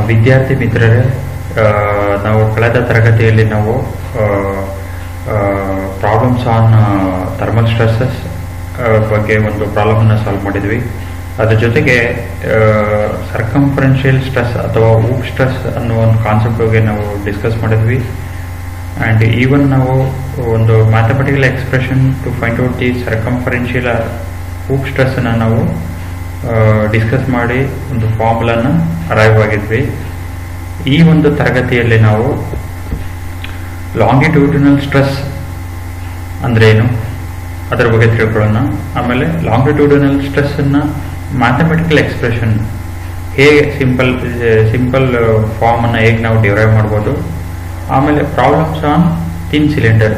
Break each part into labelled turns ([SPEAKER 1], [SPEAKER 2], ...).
[SPEAKER 1] ವಿದ್ಯಾರ್ಥಿ ಮಿತ್ರರೇ, ನಾವು ಕಳೆದ ತರಗತಿಯಲ್ಲಿ ನಾವು ಪ್ರಾಬ್ಲಮ್ಸ್ ಆನ್ ಥರ್ಮಲ್ ಸ್ಟ್ರೆಸ್ಸಸ್ ಬಗ್ಗೆ ಒಂದು ಪ್ರಾಬ್ಲಮನ್ನು ಸಾಲ್ವ್ ಮಾಡಿದ್ವಿ. ಅದ್ರ ಜೊತೆಗೆ ಸರ್ಕಂಫರೆನ್ಷಿಯಲ್ ಸ್ಟ್ರೆಸ್ ಅಥವಾ ಊಪ್ ಸ್ಟ್ರೆಸ್ ಅನ್ನೋ ಒಂದು ಕಾನ್ಸೆಪ್ಟ್ ಬಗ್ಗೆ ನಾವು ಡಿಸ್ಕಸ್ ಮಾಡಿದ್ವಿ. ಆ್ಯಂಡ್ ಈವನ್ ನಾವು ಒಂದು mathematical expression to find out the circumferential hoop ಸ್ಟ್ರೆಸ್ಸನ್ನು ನಾವು ಡಿಸ್ಕಸ್ ಮಾಡಿ ಒಂದು ಫಾರ್ಮುಲಾನ ಅರೈವ್ ಆಗಿದ್ವಿ. ಈ ಒಂದು ತರಗತಿಯಲ್ಲಿ ನಾವು ಲಾಂಗಿಟ್ಯೂಡಿನಲ್ ಸ್ಟ್ರೆಸ್ ಅಂದರೆ ಏನು ಅದರ ಬಗ್ಗೆ ತಿಳ್ಕೊಳ್ಳೋಣ. ಆಮೇಲೆ ಲಾಂಗಿಟ್ಯೂಡಿನಲ್ ಸ್ಟ್ರೆಸ್ಸನ್ನು ಮ್ಯಾಥಮೆಟಿಕಲ್ ಎಕ್ಸ್ಪ್ರೆಷನ್ ಹೇಗೆ ಸಿಂಪಲ್ ಫಾರ್ಮನ್ನು ಹೇಗೆ ನಾವು ಡಿರೈವ್ ಮಾಡ್ಬೋದು. ಆಮೇಲೆ ಪ್ರಾಬ್ಲಮ್ಸ್ ಆನ್ ಥಿನ್ ಸಿಲಿಂಡರ್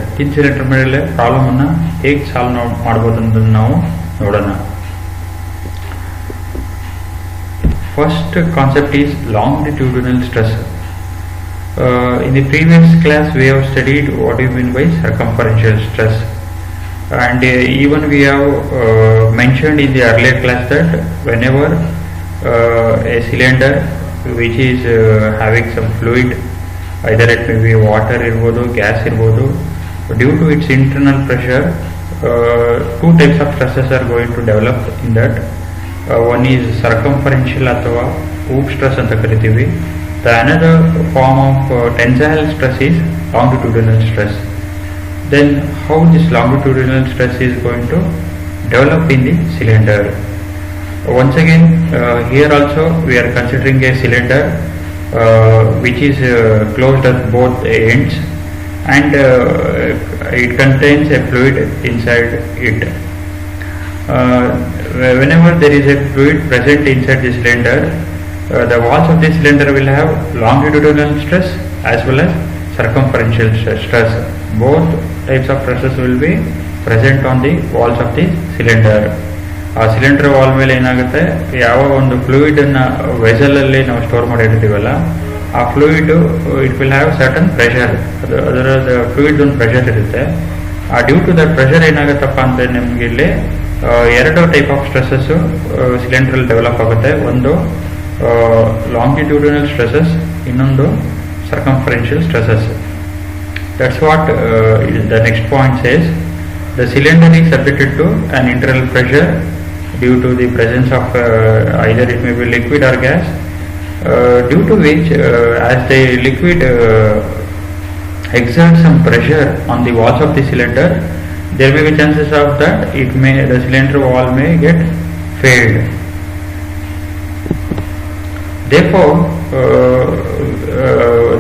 [SPEAKER 1] ಮೇಲೆ ಪ್ರಾಬ್ಲಮನ್ನು ಹೇಗೆ ಸಾಲ್ವ್ ಮಾಡ್ಬೋದು ಅನ್ನೋದನ್ನು ನಾವು ನೋಡೋಣ. First concept is longitudinal stress. In the previous class we have studied what you mean by circumferential stress, and even we have mentioned in the earlier class that whenever a cylinder which is having some fluid, either it may be water irbodu, gas irbodu, due to its internal pressure, two types of stresses are going to develop in that. One is circumferential ಅಥವಾ OOP stress ಅಂತ ಕರಿತೀವಿ. The another form of tensile stress is longitudinal stress. Then how this longitudinal stress is going to develop in the cylinder? Once again, here also we are considering a cylinder which is closed at both ends, and it contains a fluid inside it. Whenever there is a fluid present inside the cylinder, the walls of the cylinder will have longitudinal stress as well as circumferential stress. Both types of stresses will be present on the walls of the cylinder. ಆ cylinder wall ಮೇಲೆ ಏನಾಗುತ್ತೆ, ಯಾವ ಒಂದು fluid ಅನ್ನ vessel ಅಲ್ಲಿ ನಾವು store ಮಾಡಿರ್ತೀವಲ್ಲ, ಆ fluid it will have certain pressure. ಅದರ ಫ್ಲೂಯಿಡ್ ಒಂದು ಪ್ರೆಷರ್ ಇರುತ್ತೆ. ಡ್ಯೂ ಟು ದಟ್ ಪ್ರೆಷರ್ ಏನಾಗುತ್ತಪ್ಪ ಅಂತ ನಿಮ್ಗೆ ಇಲ್ಲಿ ಎರಡು type of stresses cylinder develop ಆಗುತ್ತೆ. ಒಂದು ಲಾಂಗಿಟ್ಯೂಡಿನಲ್ ಸ್ಟ್ರೆಸಸ್, ಇನ್ನೊಂದು circumferential stresses. That's what the next point says. The cylinder is subjected to an internal pressure due to the presence of either it may be liquid or gas, due to which as the liquid exerts some pressure on the walls of the cylinder, there may be chances of that the cylinder wall may get failed. Therefore,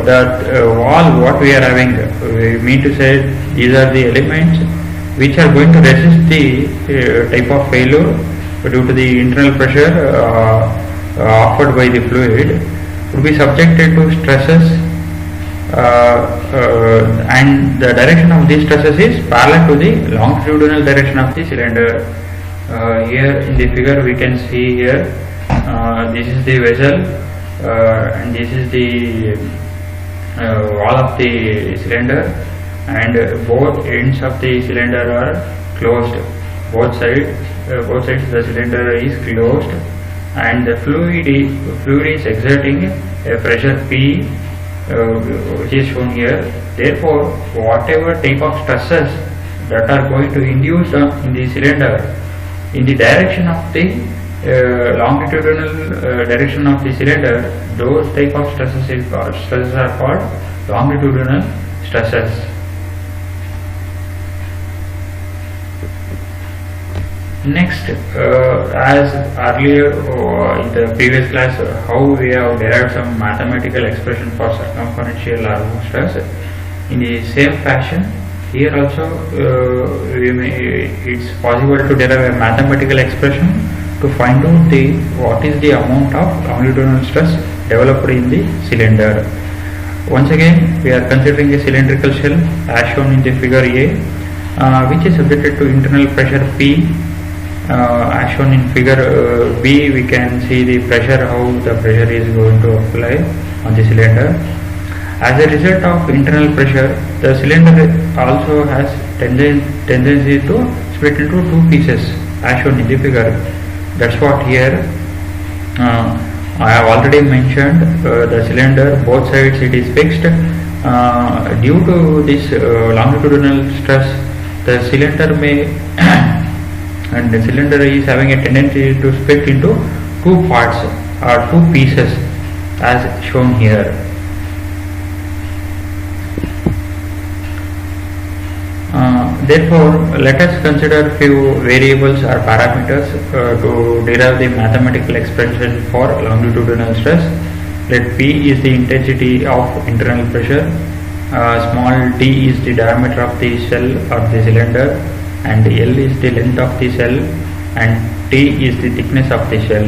[SPEAKER 1] that wall what we are having, we mean to say these are the elements which are going to resist the type of failure due to the internal pressure offered by the fluid, would be subjected to stresses, and the direction of these stresses is parallel to the longitudinal direction of the cylinder. Here in the figure we can see here, this is the vessel and this is the wall of the cylinder, and both ends of the cylinder are closed. Both sides the cylinder is closed, and the fluid is exerting a pressure P, which is shown here. Therefore, whatever type of stresses that are going to induce in the cylinder in the direction of the longitudinal direction of the cylinder, those type of stresses are called longitudinal stresses. Next, as earlier in the previous class, how we have derived some mathematical expression for circumferential or ఊప్ stress, in the same fashion here also it's possible to derive a mathematical expression to find out what is the amount of longitudinal stress developed in the cylinder. Once again, we are considering a cylindrical shell as shown in the figure A, which is subjected to internal pressure P. As shown in figure B, we can see the pressure, how the pressure is going to apply on the cylinder. As a result of internal pressure, the cylinder also has tendency to split into two pieces as shown in the figure. That's what here I have already mentioned the cylinder, both sides it is fixed. Due to this longitudinal stress, the cylinder may and the cylinder is having a tendency to split into two parts or two pieces as shown here. Therefore, let us consider few variables or parameters to derive the mathematical expression for longitudinal stress. Let P is the intensity of internal pressure, small d is the diameter of the shell or the cylinder, and L is the length of the shell, and T is the thickness of the shell.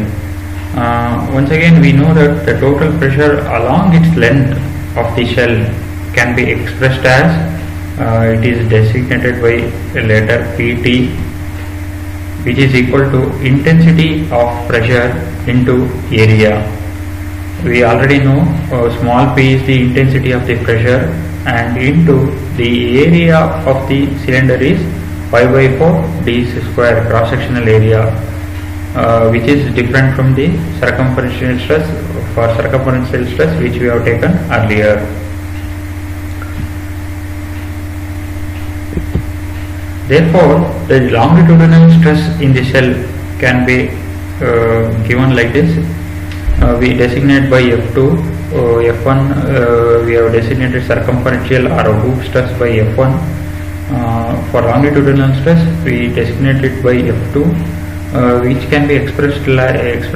[SPEAKER 1] Once again, we know that the total pressure along its length of the shell can be expressed as it is designated by a letter Pt, which is equal to intensity of pressure into area. We already know small p is the intensity of the pressure, and into the area of the cylinder is pi by 4 d square, cross sectional area, which is different from the circumferential stress. For circumferential stress, which we have taken earlier. Therefore, the longitudinal stress in the shell can be given like this. We designate by F2, F1 we have designated circumferential or hoop stress by F1. For longitudinal stress, we designate it by F2, which can be expressed as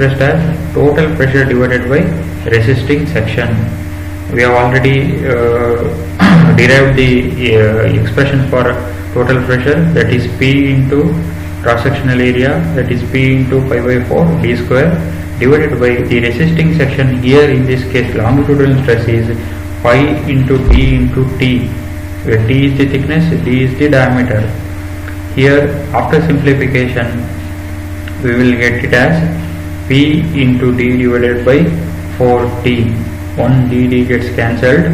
[SPEAKER 1] total pressure divided by resisting section. We have already derived the expression for total pressure, that is P into cross sectional area, that is P into pi by 4 d square, divided by the resisting section. Here in this case longitudinal stress is pi into d into t, where t is the thickness, d is the diameter. Here after simplification we will get it as P into d divided by 4t. 1 d gets cancelled.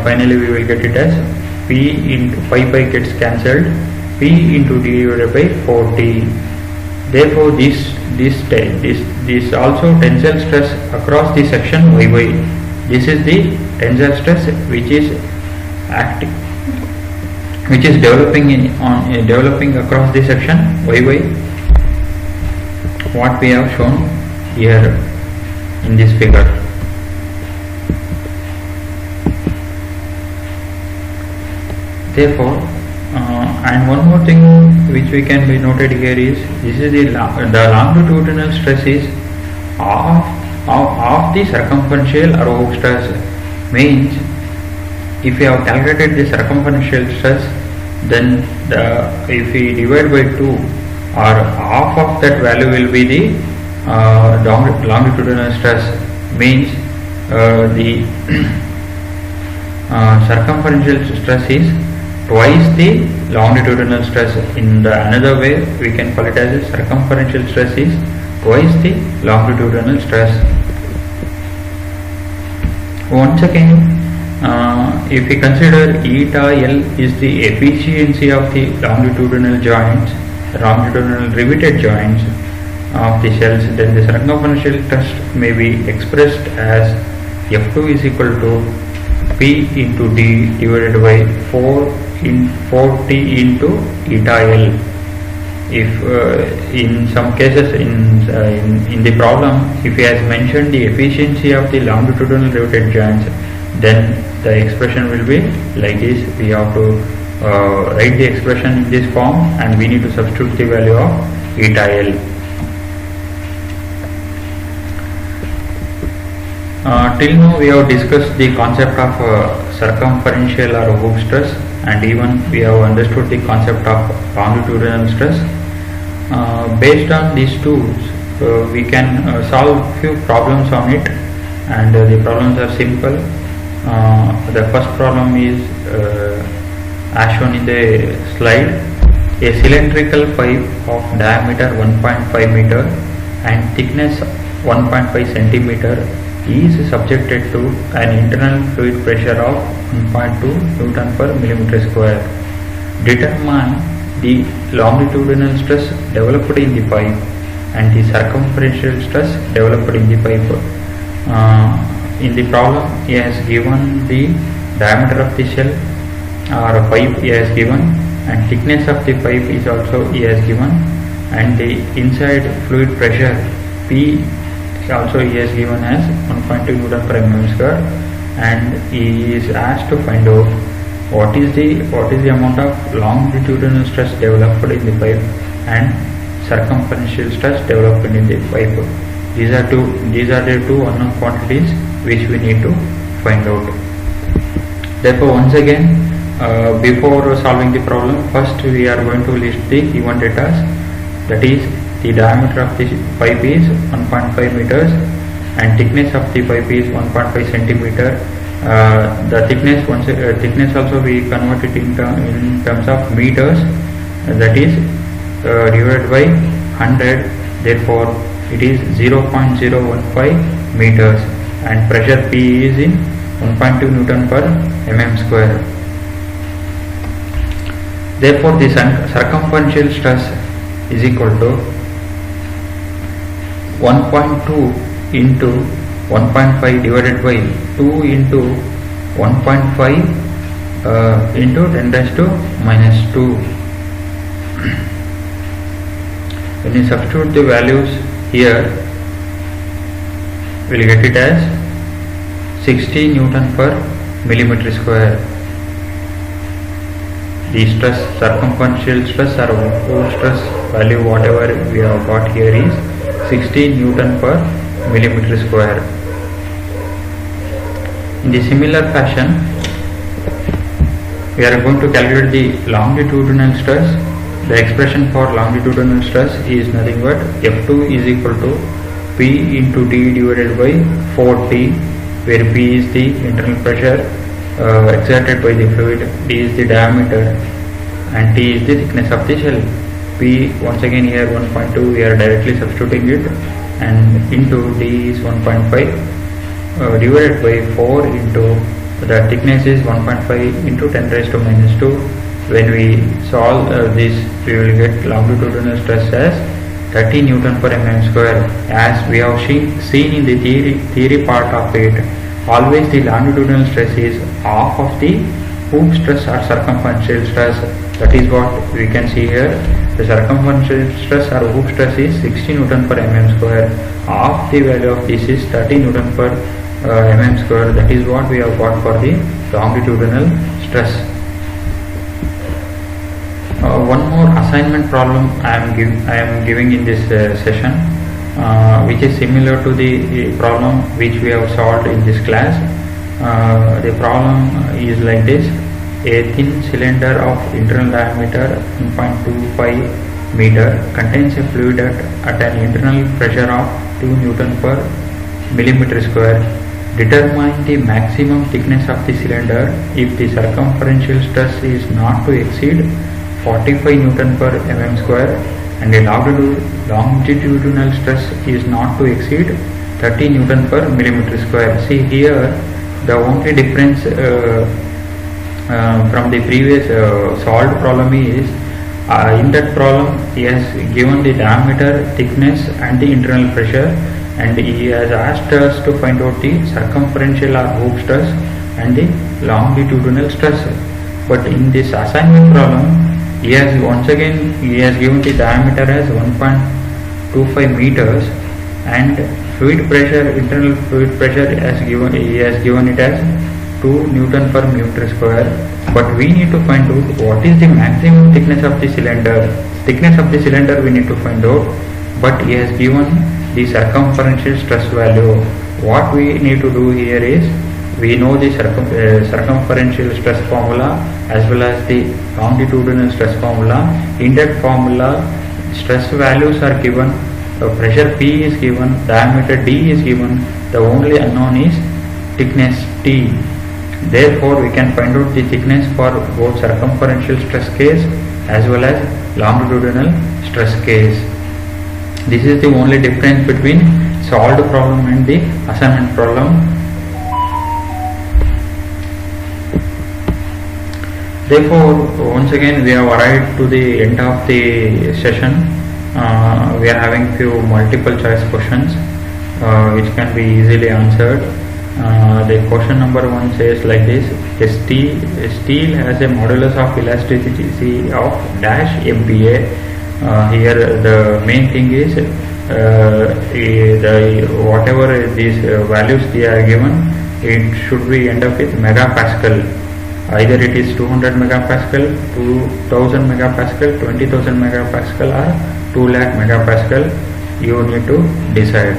[SPEAKER 1] Finally we will get it as P into pi gets cancelled, P into d divided by 4t. Therefore, this also tensile stress across the section YY. This is the tensile stress which is acting, which is developing across the section YY. What we have shown here in this figure. Therefore, and one more thing which we can be noted here is this is the longitudinal stress is of the circumferential or hoop stress. Means if we have calculated the circumferential stress, then if we divide by 2, or half of that value will be the longitudinal stress. Means the circumferential stress is twice the longitudinal stress. In the another way we can call it as circumferential stress is twice the longitudinal stress. Once again, if we consider eta L is the efficiency of the longitudinal joints, longitudinal riveted joints of the shells, then the circumferential stress may be expressed as F2 is equal to P into D divided by 4T into eta L. If in some cases in the problem, if he has mentioned the efficiency of the longitudinal riveted joints, then the expression will be like this. We have to write the expression in this form, and we need to substitute the value of eta L. Till now we have discussed the concept of circumferential or hoop stress, and even we have understood the concept of longitudinal stress. Based on these tools, we can solve few problems on it, and the problems are simple. The first problem is as shown in the slide. A cylindrical pipe of diameter 1.5 meter and thickness 1.5 centimeter is subjected to an internal fluid pressure of 1.2 Newton per millimeter square. Determine the longitudinal stress developed in the pipe and the circumferential stress developed in the pipe. In the problem, he has given the diameter of the shell or pipe he has given, and thickness of the pipe is also he has given, and the inside fluid pressure P also he has given as 1.2 Newton per mm square, and he is asked to find out what is the amount of longitudinal stress developed in the pipe and circumferential stress developed in the pipe. These are the two unknown quantities which we need to find out. Therefore, once again, before solving the problem, first we are going to list the given data. That is, the diameter of the pipe is 1.5 meters and thickness of the pipe is 1.5 centimeter. The thickness also we convert it in terms of meters, that is divided by 100. Therefore, it is 0.015 meters, and pressure P is in 1.2 Newton per mm square. Therefore, the circumferential stress is equal to 1.2 into 1.5 divided by 2 into 1.5 into 10 raised to minus 2. When you substitute the values here, we will get it as 60 Newton per millimeter square. The stress, circumferential stress or Hooke's stress value, whatever we have got here, is 60 Newton per millimeter square. In the similar fashion, we are going to calculate the longitudinal stress. The expression for longitudinal stress is nothing but F2 is equal to P into D divided by 4T, where P is the internal pressure exerted by the fluid, D is the diameter, and T is the thickness of the shell. P, once again here 1.2, we are directly substituting it, and into D is 1.5 divided by 4 into the thickness is 1.5 into 10 raised to minus 2. When we solve this, we will get longitudinal stress as 30 Newton per mm square. As we have seen in the theory part of it, always the longitudinal stress is half of the Hooke's stress or circumferential stress. That is what we can see here. The circumferential stress or Hooke's stress is 60 Newton per mm square. Half the value of this is 30 Newton per mm square. That is what we have got for the longitudinal stress. One more assignment problem I am giving in this session, which is similar to the problem which we have solved in this class. The problem is like this: a thin cylinder of internal diameter 1.25 meter contains a fluid at an internal pressure of 2 Newton per millimeter square. Determine the maximum thickness of the cylinder if the circumferential stress is not to exceed 45 Newton per mm square and the longitudinal stress is not to exceed 30 Newton per millimeter square. See here, the only difference from the previous solved problem is in that problem he has given the diameter, thickness and the internal pressure, and he has asked us to find out the circumferential or Hooke's stress and the longitudinal stress. But in this assignment problem, he has given the diameter as 1.25 meters and fluid pressure, internal fluid pressure he has given it as 2 Newton per meter square. But we need to find out what is the maximum thickness of the cylinder. Thickness of the cylinder we need to find out, but he has given the circumferential stress value. What we need to do here is, we know the circumferential stress formula as well as the longitudinal stress formula. In that formula, stress values are given, pressure P is given, diameter D is given, the only unknown is thickness T. Therefore, we can find out the thickness for both circumferential stress case as well as longitudinal stress case. This is the only difference between solved problem and the assignment problem. Therefore, once again we have arrived to the end of the session. we are having few multiple choice questions which can be easily answered. The question number 1 says like this: steel has a modulus of elasticity of dash MPa. Here the main thing is whatever these values they are given, it should be end up with megapascal. Either it is 200 megapascal, 2000 megapascal, 20,000 megapascal, or 2 lakh megapascal. You need to decide.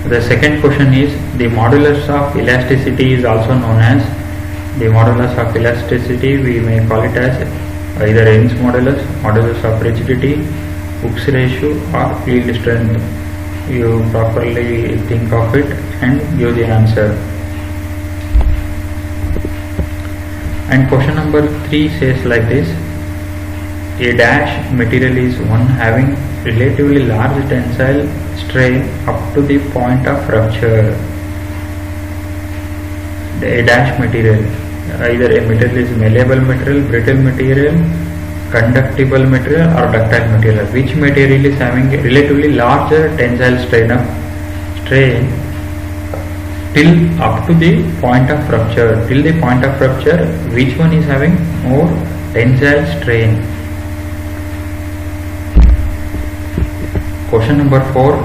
[SPEAKER 1] The second question is: the modulus of elasticity is also known as the modulus of elasticity. We may call it as either Young's modulus, modulus of rigidity, Hooke's ratio, or yield strength. You properly think of it and give the answer. And question number 3 says like this: a dash material is one having relatively large tensile strain up to the point of rupture. A dash material, either a material is malleable material, brittle material, conductible material, or ductile material. Which material is having a relatively larger tensile strain till up to the point of rupture? Till the point of rupture, which one is having more tensile strain? Question number 4: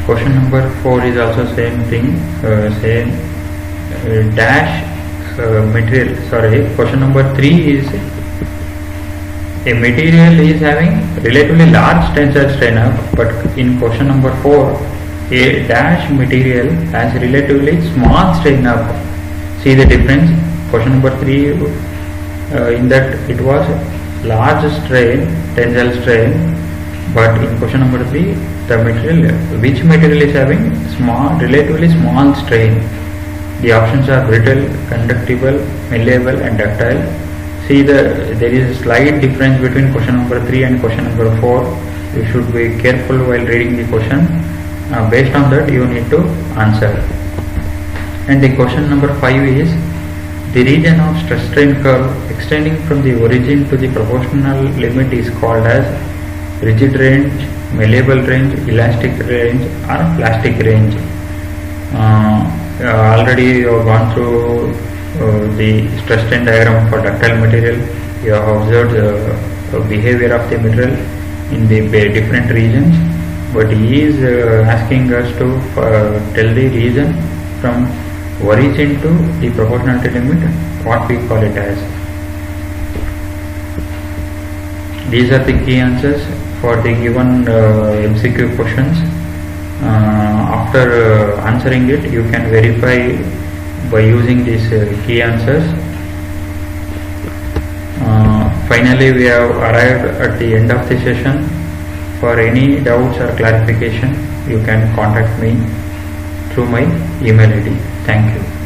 [SPEAKER 1] question number 4 is also same thing, same dash material. Sorry, question number 3 is a material is having relatively large tensile strain, but in question number 4, a dash material has relatively small strain up. See the difference. Question number 3, in that it was large strain, tensile strain, but in question number 3, the material, which material is having relatively small strain? The options are brittle, conductible, malleable, and ductile. See there is a slight difference between question number 3 and question number 4. You should be careful while reading the question. Based on that, you need to answer. And the question number 5 is: the region of stress strain curve extending from the origin to the proportional limit is called as rigid range, malleable range, elastic range, or plastic range. Already you have gone through the stress strain diagram for ductile material. You have observed the behavior of the material in the different regions, but he is asking us to tell the region from origin to the proportionality limit, what we call it as. These are the key answers for the given MCQ questions. After answering it, you can verify by using these key answers. Finally, we have arrived at the end of the session. For any doubts or clarification, you can contact me through my email ID. Thank you.